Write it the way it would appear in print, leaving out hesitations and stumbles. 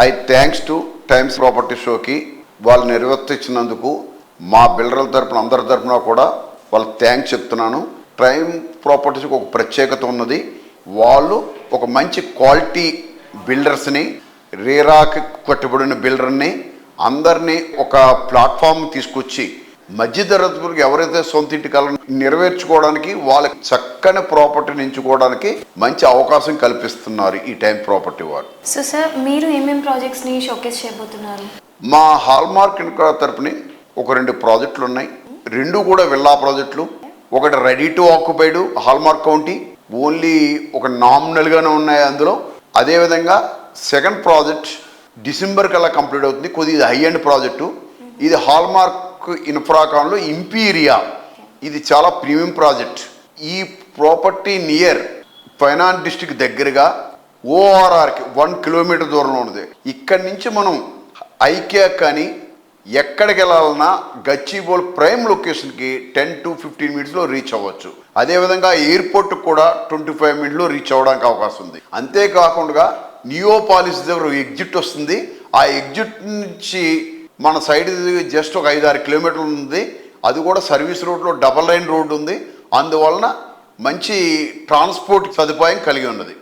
I thanks two times property షోకి వాళ్ళు నిర్వర్తించినందుకు మా బిల్డర్ల తరపున అందరి తరపున కూడా వాళ్ళకి థ్యాంక్స్ చెప్తున్నాను. టైమ్ ప్రాపర్టీస్కి ఒక ప్రత్యేకత ఉన్నది. వాళ్ళు ఒక మంచి క్వాలిటీ బిల్డర్స్ని, రేరాకి కట్టుబడిన బిల్డర్ని అందరినీ ఒక ప్లాట్ఫామ్ తీసుకొచ్చి మధ్యతరగతి ఎవరైతే సొంత ఇంటి కళను నెరవేర్చుకోవడానికి వాళ్ళకి చక్కని ప్రాపర్టీని ఎంచుకోవడానికి మంచి అవకాశం కల్పిస్తున్నారు ఈ టైం ప్రాపర్టీ వారు. సో సార్, మీరు ఏమేమి ప్రాజెక్ట్స్ని షోకేస్ చేయబోతున్నారు? మా హాల్మార్క్ ఇన్ఫ్రా తరపుని ఒక 2 ప్రాజెక్టులు ఉన్నాయి. 2 కూడా విల్లా ప్రాజెక్టులు. ఒకటి ready to occupied hallmark county, only ఒక నామినల్గానే ఉన్నాయి అందులో. అదేవిధంగా సెకండ్ ప్రాజెక్ట్ డిసెంబర్ కల్లా కంప్లీట్ అవుతుంది. కొద్దిగా హై ఎండ్ ప్రాజెక్టు. ఇది హాల్మార్క్ ఇన్ఫ్రాకాన్లో ఇంపీరియా. ఇది చాలా ప్రీమియం ప్రాజెక్ట్. ఈ ప్రాపర్టీ నియర్ ఫైనాన్స్ డిస్ట్రిక్ట్ దగ్గరగా ఓఆర్ఆర్కి 1 కిలోమీటర్ దూరంలో ఉంది. ఇక్కడి నుంచి మనం ఐకియా కానీ ఎక్కడికి వెళ్ళాలన్నా గచ్చిబౌలి ప్రైమ్ లొకేషన్కి 10 to 15 మినిట్స్లో రీచ్ అవ్వచ్చు. అదేవిధంగా ఎయిర్పోర్ట్కి కూడా 25 మినిట్స్లో రీచ్ అవ్వడానికి అవకాశం ఉంది. అంతేకాకుండా నియోపాలిస్ దగ్గర ఎగ్జిట్ వస్తుంది. ఆ ఎగ్జిట్ నుంచి మన సైడ్ జస్ట్ ఒక 5-6 కిలోమీటర్లు ఉంది. అది కూడా సర్వీస్ రోడ్లో డబల్ లైన్ రోడ్డు ఉంది. అందువలన మంచి ట్రాన్స్పోర్ట్ సదుపాయం కలిగి ఉన్నది.